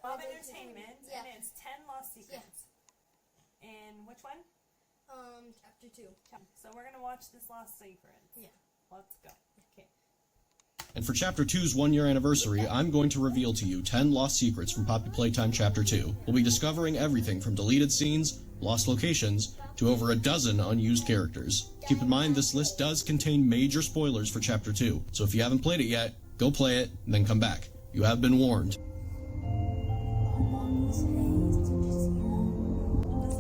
Bob Entertainment, Yeah. and it's 10 Lost Secrets. And which one? Chapter 2. So we're gonna watch this Lost Secrets. Yeah. Let's go. Okay. And for Chapter 2's one-year anniversary, I'm going to reveal to you 10 lost secrets from Poppy Playtime Chapter 2. We'll be discovering everything from deleted scenes, lost locations, to over a dozen unused characters. Keep in mind, this list does contain major spoilers for Chapter 2, so if you haven't played it yet, go play it, and then come back. You have been warned.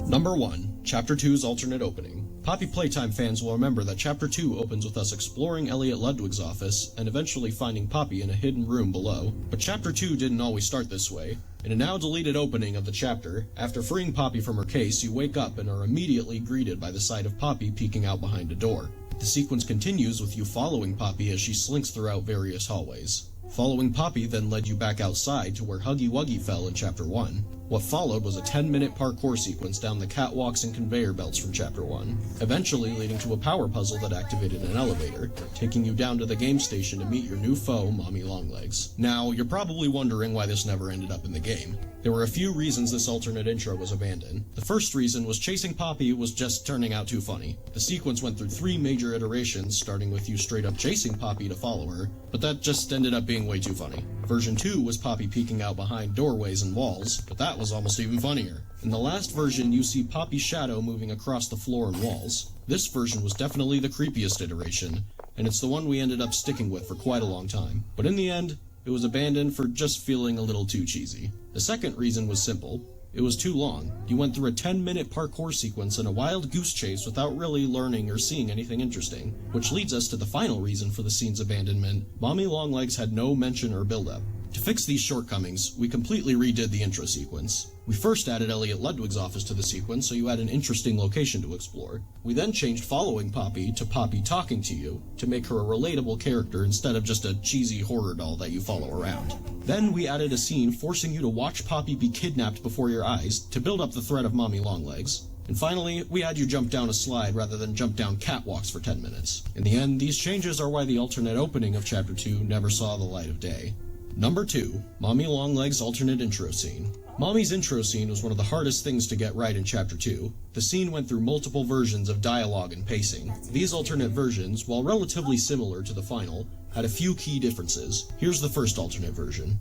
Number 1. Chapter 2's alternate opening. Poppy Playtime fans will remember that Chapter 2 opens with us exploring Elliot Ludwig's office and eventually finding Poppy in a hidden room below. But Chapter 2 didn't always start this way. In a now deleted opening of the chapter, after freeing Poppy from her case, you wake up and are immediately greeted by the sight of Poppy peeking out behind a door. The sequence continues with you following Poppy as she slinks throughout various hallways. Following Poppy then led you back outside to where Huggy Wuggy fell in Chapter 1. What followed was a 10-minute parkour sequence down the catwalks and conveyor belts from Chapter 1, eventually leading to a power puzzle that activated an elevator, taking you down to the game station to meet your new foe, Mommy Longlegs. Now, you're probably wondering why this never ended up in the game. There were a few reasons this alternate intro was abandoned. The first reason was chasing Poppy was just turning out too funny. The sequence went through 3 major iterations, starting with you straight up chasing Poppy to follow her, but that just ended up being way too funny. Version 2 was Poppy peeking out behind doorways and walls, but that was almost even funnier. In the last version, you see Poppy's shadow moving across the floor and walls. This version was definitely the creepiest iteration, and it's the one we ended up sticking with for quite a long time. But in the end, it was abandoned for just feeling a little too cheesy. The second reason was simple. It was too long. You went through a 10-minute parkour sequence and a wild goose chase without really learning or seeing anything interesting. Which leads us to the final reason for the scene's abandonment. Mommy Longlegs had no mention or build-up. To fix these shortcomings, we completely redid the intro sequence. We first added Elliot Ludwig's office to the sequence so you had an interesting location to explore. We then changed following Poppy to Poppy talking to you to make her a relatable character instead of just a cheesy horror doll that you follow around. Then we added a scene forcing you to watch Poppy be kidnapped before your eyes to build up the threat of Mommy Longlegs. And finally, we had you jump down a slide rather than jump down catwalks for 10 minutes. In the end, these changes are why the alternate opening of Chapter 2 never saw the light of day. Number 2. Mommy Longlegs' alternate intro scene. Mommy's intro scene was one of the hardest things to get right in Chapter 2. The scene went through multiple versions of dialogue and pacing. These alternate versions, while relatively similar to the final, had a few key differences. Here's the first alternate version.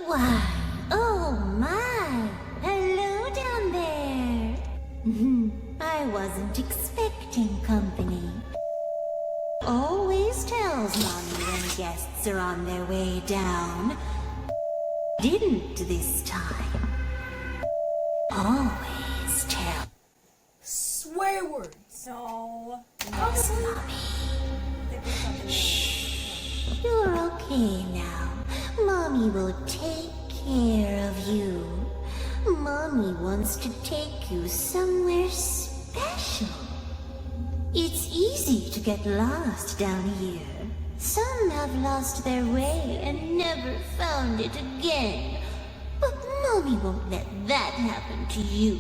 Why, oh my, hello down there. I wasn't expecting company. Always tells Mommy when guests are on their way down. Didn't this time. Always tell. Swear words. So, Yes, Mommy. Shh. You're okay now. Mommy will take care of you. Mommy wants to take you somewhere special. It's easy to get lost down here. Some have lost their way and never found it again. But Mommy won't let that happen to you.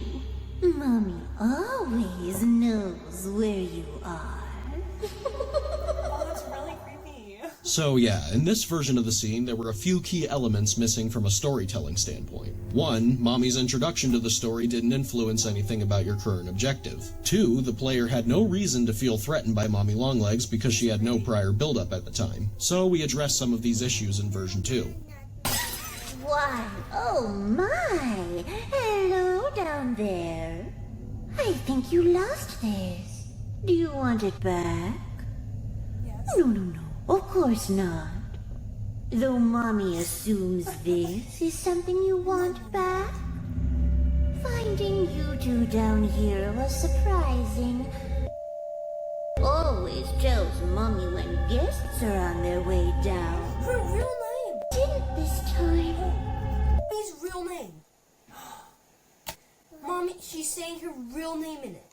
Mommy always knows where you are. oh, that's really creepy. So yeah, in this version of the scene, there were a few key elements missing from a storytelling standpoint. 1, Mommy's introduction to the story didn't influence anything about your current objective. 2, the player had no reason to feel threatened by Mommy Longlegs because she had no prior build-up at the time. So we addressed some of these issues in version 2. Why, oh my! Hello down there. I think you lost this. Do you want it back? Yes. No, of course not. Though Mommy assumes this is something you want back. Finding you two down here was surprising. Always tells Mommy when guests are on their way down. Her real name. Didn't this time. His real name. Mommy, she's saying her real name in it.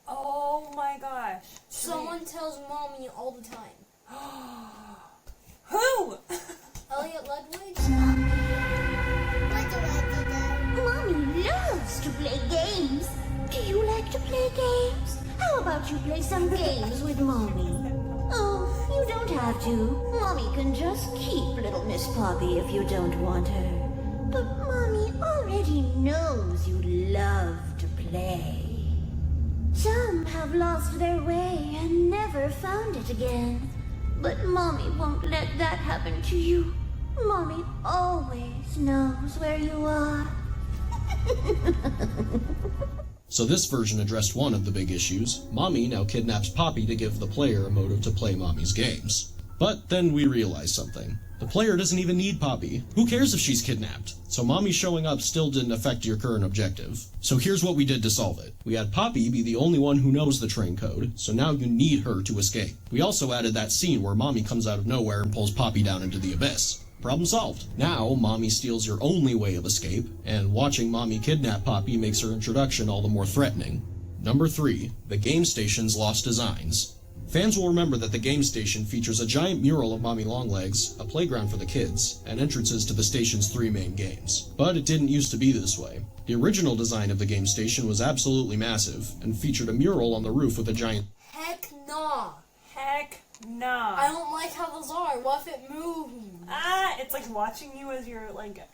Oh my gosh. Someone tells Mommy all the time. Who? Elliot Ludwig? Why do I do that? Mommy loves to play games. Do you like to play games? How about you play some games with Mommy? Oh, you don't have to. Mommy can just keep little Miss Poppy if you don't want her. But Mommy already knows you love to play. Some have lost their way and never found it again. But Mommy won't let that happen to you. Mommy always knows where you are. So this version addressed one of the big issues. Mommy now kidnaps Poppy to give the player a motive to play Mommy's games. But then we realized something. The player doesn't even need Poppy. Who cares if she's kidnapped? So Mommy showing up still didn't affect your current objective. So here's what we did to solve it. We had Poppy be the only one who knows the train code, so now you need her to escape. We also added that scene where Mommy comes out of nowhere and pulls Poppy down into the abyss. Problem solved. Now, Mommy steals your only way of escape, and watching Mommy kidnap Poppy makes her introduction all the more threatening. Number 3. The game station's lost designs. Fans will remember that the game station features a giant mural of Mommy Longlegs, a playground for the kids, and entrances to the station's 3 main games. But it didn't used to be this way. The original design of the game station was absolutely massive, and featured a mural on the roof with a giant Heck nah. Heck nah. I don't like how those are. What if it moves? It's like watching you as you're like,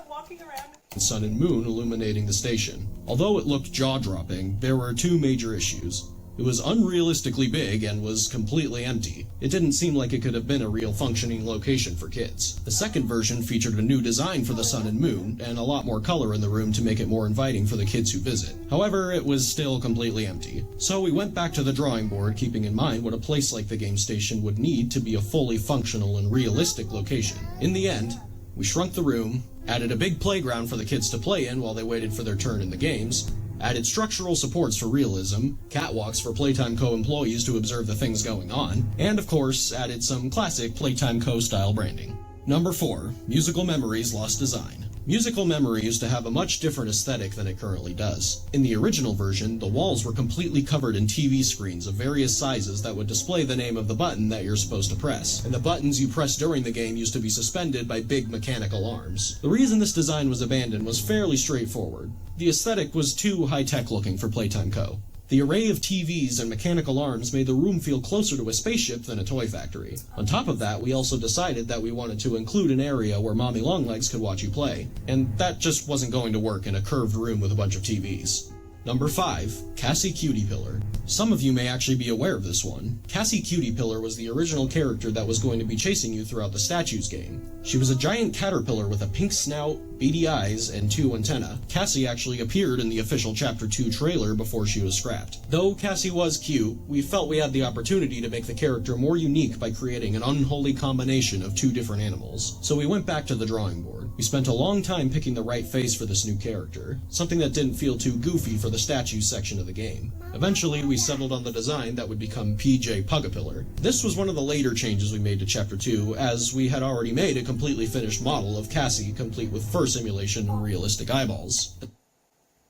walking around. sun and moon illuminating the station. Although it looked jaw-dropping, there were 2 major issues. It was unrealistically big and was completely empty. It didn't seem like it could have been a real functioning location for kids. The second version featured a new design for the sun and moon, and a lot more color in the room to make it more inviting for the kids who visit. However, it was still completely empty. So we went back to the drawing board, keeping in mind what a place like the game station would need to be a fully functional and realistic location. In the end, we shrunk the room, added a big playground for the kids to play in while they waited for their turn in the games, added structural supports for realism, catwalks for Playtime Co. employees to observe the things going on, and of course, added some classic Playtime Co. style branding. Number 4. Musical Memories lost design. Musical Memory used to have a much different aesthetic than it currently does. In the original version, the walls were completely covered in TV screens of various sizes that would display the name of the button that you're supposed to press, and the buttons you press during the game used to be suspended by big mechanical arms. The reason this design was abandoned was fairly straightforward. The aesthetic was too high-tech looking for Playtime Co. The array of TVs and mechanical arms made the room feel closer to a spaceship than a toy factory. On top of that, we also decided that we wanted to include an area where Mommy Longlegs could watch you play, and that just wasn't going to work in a curved room with a bunch of TVs. Number 5. Cassie Cutie Pillar. Some of you may actually be aware of this one. Cassie Cutie Pillar was the original character that was going to be chasing you throughout the Statues game. She was a giant caterpillar with a pink snout, beady eyes, and 2 antennae. Cassie actually appeared in the official Chapter 2 trailer before she was scrapped. Though Cassie was cute, we felt we had the opportunity to make the character more unique by creating an unholy combination of 2 different animals. So we went back to the drawing board. We spent a long time picking the right face for this new character, something that didn't feel too goofy for the Statues section of the game. Eventually, we settled on the design that would become PJ Pugapillar. This was one of the later changes we made to Chapter 2, as we had already made a completely finished model of Cassie, complete with fur simulation and realistic eyeballs.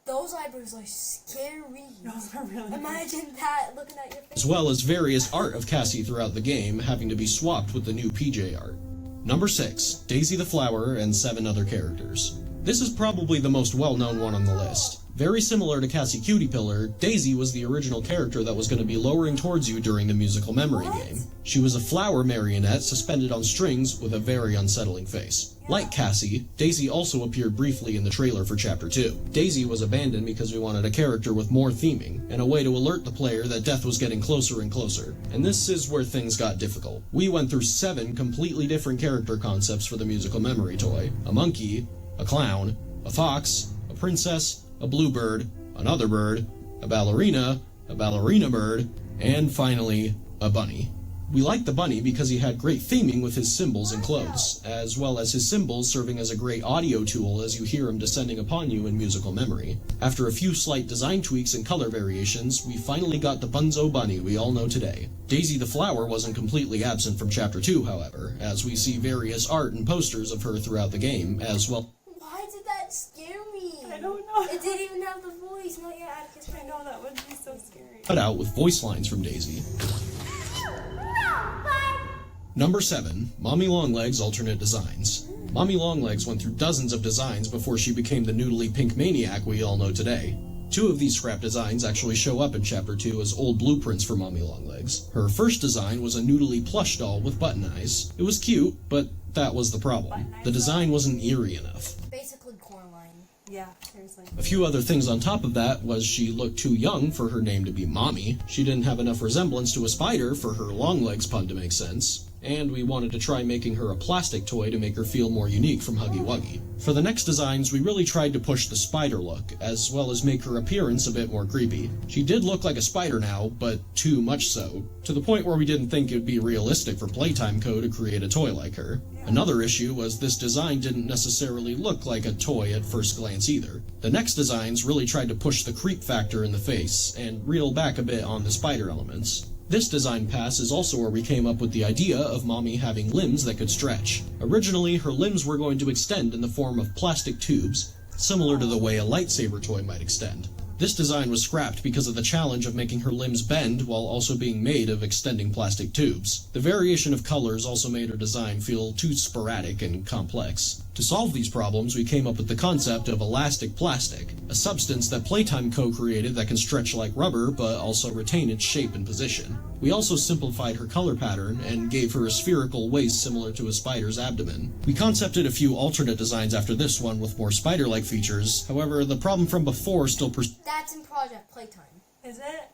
Those eyebrows are scary. Those are really Imagine that looking at your face. As well as various art of Cassie throughout the game having to be swapped with the new PJ art. Number 6. Daisy the Flower and 7 other characters. This is probably the most well-known one on the list. Very similar to Cassie Cutie Pillar, Daisy was the original character that was going to be lowering towards you during the musical memory game. She was a flower marionette suspended on strings with a very unsettling face. Like Cassie, Daisy also appeared briefly in the trailer for Chapter 2. Daisy was abandoned because we wanted a character with more theming, and a way to alert the player that death was getting closer and closer. And this is where things got difficult. We went through 7 completely different character concepts for the musical memory toy. A monkey, a clown, a fox, a princess, a bluebird, another bird, a ballerina bird, and finally, a bunny. We liked the bunny because he had great theming with his symbols and clothes, as well as his symbols serving as a great audio tool as you hear him descending upon you in musical memory. After a few slight design tweaks and color variations, we finally got the Bunzo bunny we all know today. Daisy the Flower wasn't completely absent from Chapter 2, however, as we see various art and posters of her throughout the game, as well. Why did that scare me? I don't know. It didn't even have the voice. Not yet. I know, that would be so scary. Cut out with voice lines from Daisy. Number 7. Mommy Longlegs alternate designs. Mommy Longlegs went through dozens of designs before she became the noodly pink maniac we all know today. Two of these scrap designs actually show up in Chapter 2 as old blueprints for Mommy Longlegs. Her first design was a noodly plush doll with button eyes. It was cute, but that was the problem. The design wasn't eerie enough. Basically Coraline. Yeah, seriously. A few other things on top of that was she looked too young for her name to be Mommy. She didn't have enough resemblance to a spider for her Longlegs pun to make sense. And we wanted to try making her a plastic toy to make her feel more unique from Huggy Wuggy. For the next designs, we really tried to push the spider look, as well as make her appearance a bit more creepy. She did look like a spider now, but too much so, to the point where we didn't think it would be realistic for Playtime Co. to create a toy like her. Another issue was this design didn't necessarily look like a toy at first glance either. The next designs really tried to push the creep factor in the face, and reel back a bit on the spider elements. This design pass is also where we came up with the idea of Mommy having limbs that could stretch. Originally, her limbs were going to extend in the form of plastic tubes, similar to the way a lightsaber toy might extend. This design was scrapped because of the challenge of making her limbs bend while also being made of extending plastic tubes. The variation of colors also made her design feel too sporadic and complex. To solve these problems, we came up with the concept of elastic plastic, a substance that Playtime co-created that can stretch like rubber but also retain its shape and position. We also simplified her color pattern and gave her a spherical waist similar to a spider's abdomen. We concepted a few alternate designs after this one with more spider-like features, however, the problem from before still That's in Project Playtime. Is it?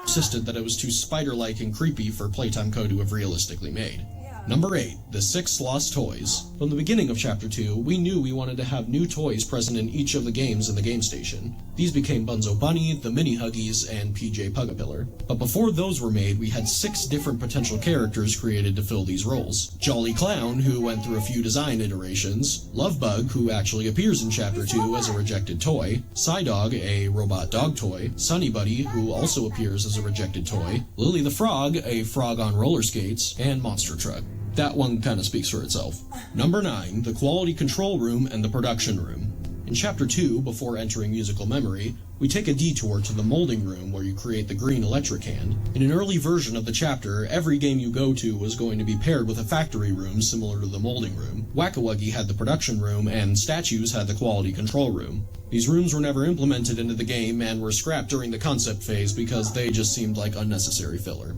persisted that it was too spider-like and creepy for Playtime Co. to have realistically made. Number 8, the 6 Lost Toys. From the beginning of Chapter 2, we knew we wanted to have new toys present in each of the games in the game station. These became Bunzo Bunny, the Mini Huggies, and PJ Pugapillar. But before those were made, we had 6 different potential characters created to fill these roles. Jolly Clown, who went through a few design iterations, Lovebug, who actually appears in Chapter 2 as a rejected toy, Psydog, a robot dog toy, Sunny Buddy, who also appears as a rejected toy, Lily the Frog, a frog on roller skates, and Monster Truck. That one kind of speaks for itself. Number 9, the quality control room and the production room. In Chapter 2, before entering musical memory, we take a detour to the molding room where you create the green electric hand. In an early version of the chapter, every game you go to was going to be paired with a factory room similar to the molding room. Whack-A-Wuggy had the production room, and Statues had the quality control room. These rooms were never implemented into the game and were scrapped during the concept phase because they just seemed like unnecessary filler.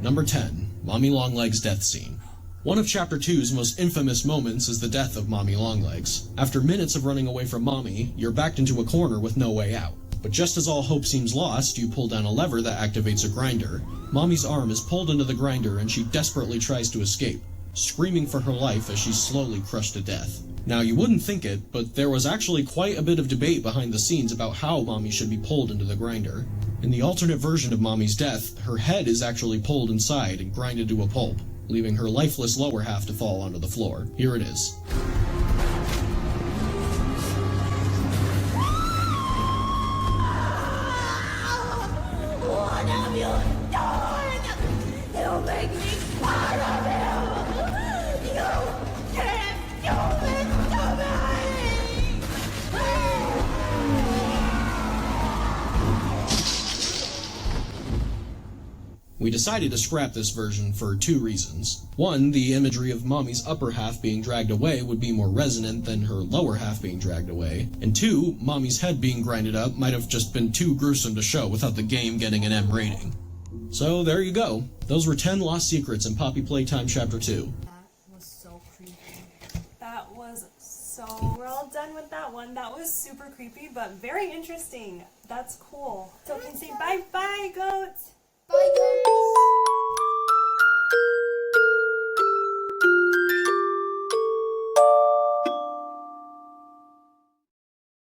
Number 10, Mommy Longlegs' death scene. One of Chapter 2's most infamous moments is the death of Mommy Longlegs. After minutes of running away from Mommy, you're backed into a corner with no way out. But just as all hope seems lost, you pull down a lever that activates a grinder. Mommy's arm is pulled into the grinder and she desperately tries to escape, screaming for her life as she's slowly crushed to death. Now, you wouldn't think it, but there was actually quite a bit of debate behind the scenes about how Mommy should be pulled into the grinder. In the alternate version of Mommy's death, her head is actually pulled inside and grinded to a pulp, leaving her lifeless lower half to fall onto the floor. Here it is. What have you done? You make me part of you! You can't do this to me! We decided to scrap this version for 2 reasons. 1, the imagery of Mommy's upper half being dragged away would be more resonant than her lower half being dragged away. And 2, Mommy's head being grinded up might have just been too gruesome to show without the game getting an M rating. So there you go. Those were 10 lost secrets in Poppy Playtime Chapter 2. That was so creepy. That was so... We're all done with that one. That was super creepy, but very interesting. That's cool. So we can say bye-bye, goats! Bye, guys!